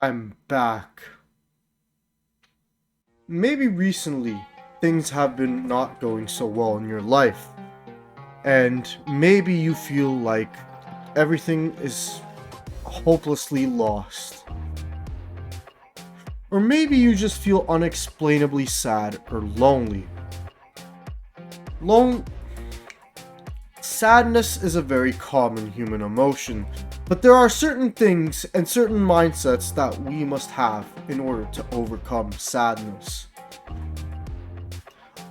I'm back. Maybe recently things have been not going so well in your life, and maybe you feel like everything is hopelessly lost. Or maybe you just feel unexplainably sad or lonely. Lone Sadness is a very common human emotion, but there are certain things and certain mindsets that we must have in order to overcome sadness.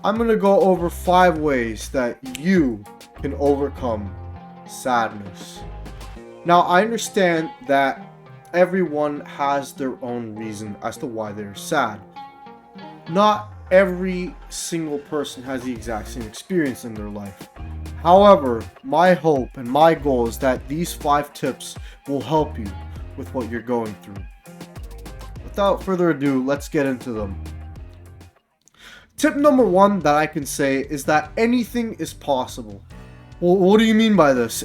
I'm going to go over 5 ways that you can overcome sadness. Now, I understand that everyone has their own reason as to why they're sad. Not every single person has the exact same experience in their life. However, my hope and my goal is that these 5 tips will help you with what you're going through. Without further ado, let's get into them. Tip number 1 that I can say is that anything is possible. Well, what do you mean by this?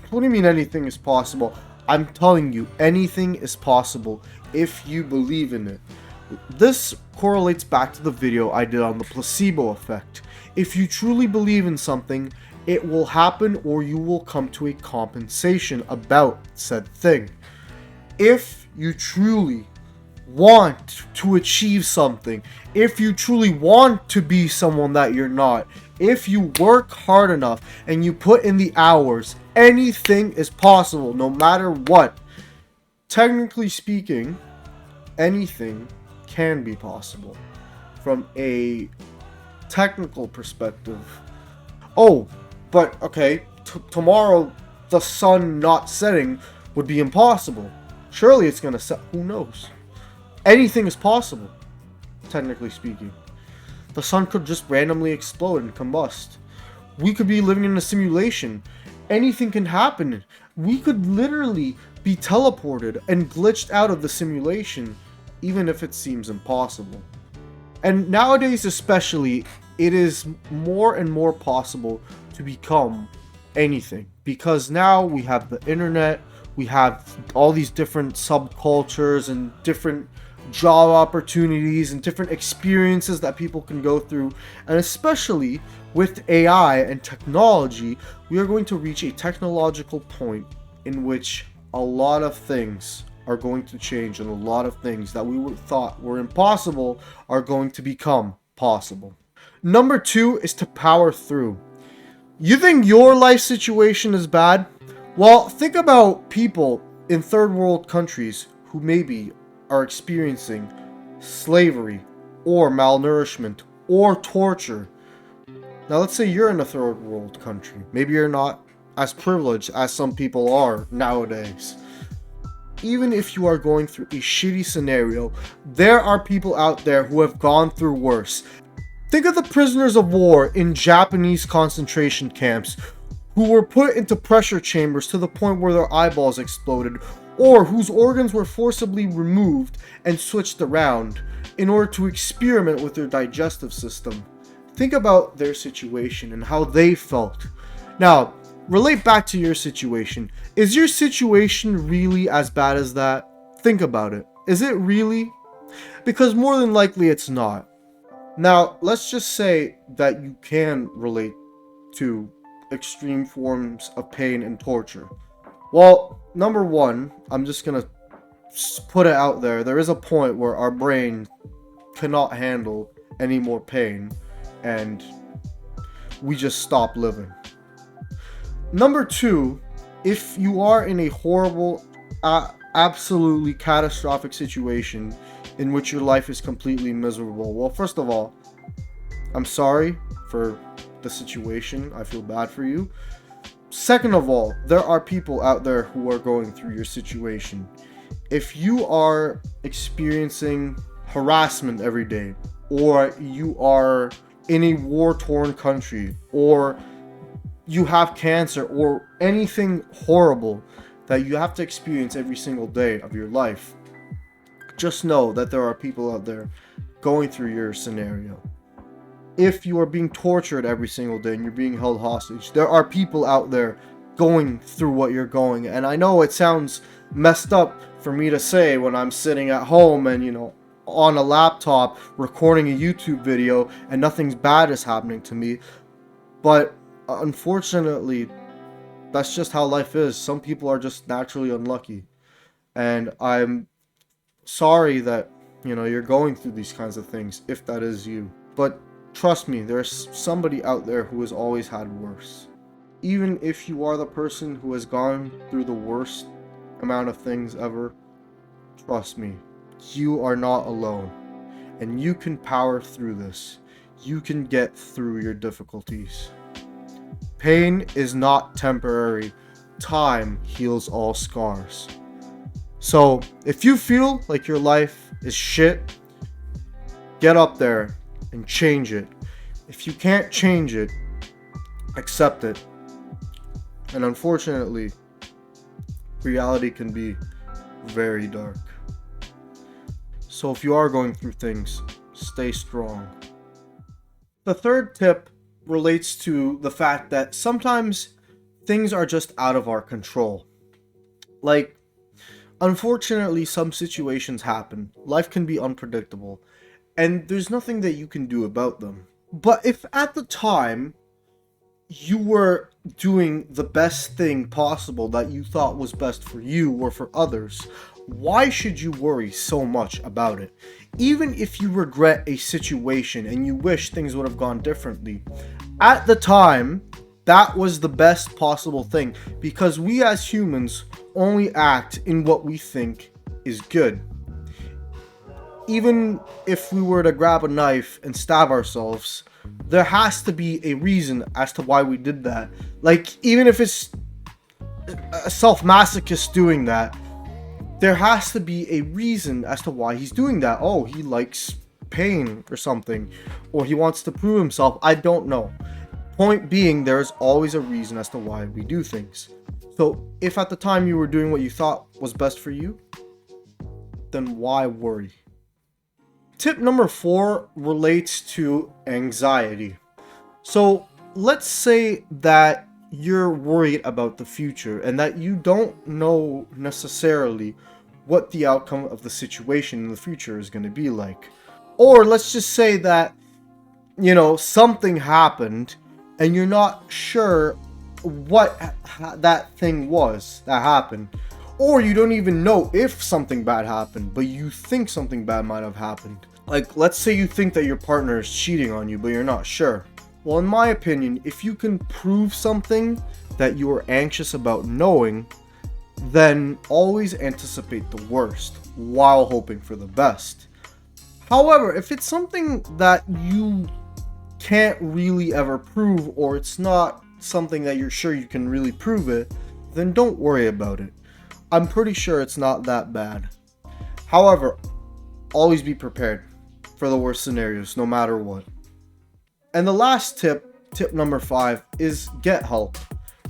What do you mean anything is possible? I'm telling you, anything is possible if you believe in it. This correlates back to the video I did on the placebo effect. If you truly believe in something, it will happen or you will come to a compensation about said thing. If you truly want to achieve something, if you truly want to be someone that you're not, if you work hard enough and you put in the hours, anything is possible no matter what. Technically speaking, anything can be possible from a technical perspective. Oh, but okay, tomorrow the sun not setting would be impossible. Surely it's gonna set. Who knows? Anything is possible, technically speaking. The sun could just randomly explode and combust. We could be living in a simulation. Anything can happen. We could literally be teleported and glitched out of the simulation, even if it seems impossible. And nowadays especially, it is more and more possible to become anything. Because now we have the internet, we have all these different subcultures and different job opportunities and different experiences that people can go through. And especially with AI and technology, we are going to reach a technological point in which a lot of things are going to change, and a lot of things that we thought were impossible are going to become possible. Number 2 is to power through. You think your life situation is bad? Well, think about people in third world countries who maybe are experiencing slavery or malnourishment or torture. Now, let's say you're in a third world country. Maybe you're not as privileged as some people are nowadays. Even if you are going through a shitty scenario, there are people out there who have gone through worse. Think of the prisoners of war in Japanese concentration camps who were put into pressure chambers to the point where their eyeballs exploded, or whose organs were forcibly removed and switched around in order to experiment with their digestive system. Think about their situation and how they felt. Now, relate back to your situation. Is your situation really as bad as that? Think about it. Is it really? Because more than likely it's not. Now, let's just say that you can relate to extreme forms of pain and torture. Well, number 1, I'm just gonna put it out there. There is a point where our brain cannot handle any more pain and we just stop living. Number 2, if you are in a horrible, absolutely catastrophic situation in which your life is completely miserable, well, first of all, I'm sorry for the situation. I feel bad for you. Second of all, there are people out there who are going through your situation. If you are experiencing harassment every day, or you are in a war-torn country, or you have cancer, or anything horrible that you have to experience every single day of your life, just know that there are people out there going through your scenario. If you are being tortured every single day and you're being held hostage, there are people out there going through what you're going. And I know it sounds messed up for me to say when I'm sitting at home and, on a laptop recording a YouTube video and nothing bad is happening to me. But unfortunately, that's just how life is. Some people are just naturally unlucky. And I'm sorry that, you're going through these kinds of things, if that is you. But trust me, there's somebody out there who has always had worse. Even if you are the person who has gone through the worst amount of things ever, trust me, you are not alone. And you can power through this. You can get through your difficulties. Pain is not temporary. Time heals all scars. So, if you feel like your life is shit, get up there and change it. If you can't change it, accept it. And unfortunately, reality can be very dark. So if you are going through things, stay strong. The third tip relates to the fact that sometimes things are just out of our control. Like, unfortunately, some situations happen. Life can be unpredictable, and there's nothing that you can do about them. But if at the time you were doing the best thing possible that you thought was best for you or for others, why should you worry so much about it? Even if you regret a situation and you wish things would have gone differently, at the time, that was the best possible thing, because we as humans only act in what we think is good. Even if we were to grab a knife and stab ourselves, there has to be a reason as to why we did that. Like, even if it's a self-masochist doing that, there has to be a reason as to why he's doing that. Oh, he likes pain or something, or he wants to prove himself. I don't know. Point being, there's always a reason as to why we do things. So if at the time you were doing what you thought was best for you, then why worry? Tip number 4 relates to anxiety. So let's say that you're worried about the future and that you don't know necessarily what the outcome of the situation in the future is going to be like. Or let's just say that, something happened and you're not sure what that thing was that happened. Or you don't even know if something bad happened, but you think something bad might have happened. Like, let's say you think that your partner is cheating on you, but you're not sure. Well, in my opinion, if you can prove something that you are anxious about knowing, then always anticipate the worst while hoping for the best. However, if it's something that you can't really ever prove, or it's not something that you're sure you can really prove it, then don't worry about it. I'm pretty sure it's not that bad. However, always be prepared for the worst scenarios, no matter what. And the last tip number 5, is get help.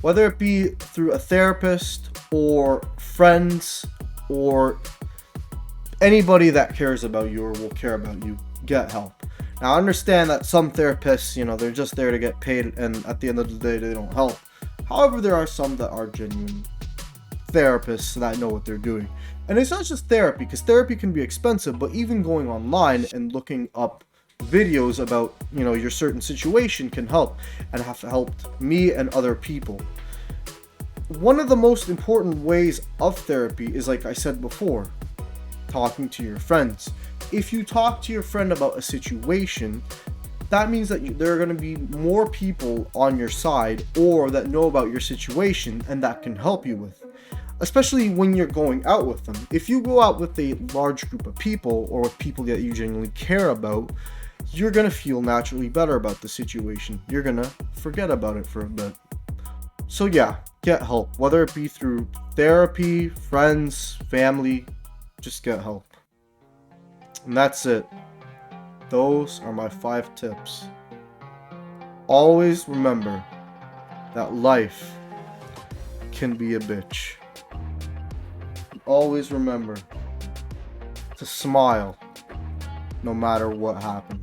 Whether it be through a therapist or friends or anybody that cares about you or will care about you, get help. Now, I understand that some therapists, they're just there to get paid, and at the end of the day, they don't help. However, there are some that are genuine therapists that know what they're doing. And it's not just therapy, because therapy can be expensive, but even going online and looking up videos about, your certain situation can help, and have helped me and other people. One of the most important ways of therapy is, like I said before, talking to your friends. If you talk to your friend about a situation, that means that there are going to be more people on your side or that know about your situation and that can help you with. Especially when you're going out with them. If you go out with a large group of people or with people that you genuinely care about, you're going to feel naturally better about the situation. You're going to forget about it for a bit. So yeah, get help. Whether it be through therapy, friends, family, just get help. And that's it. Those are my 5 tips. Always remember that life can be a bitch. Always remember to smile no matter what happens.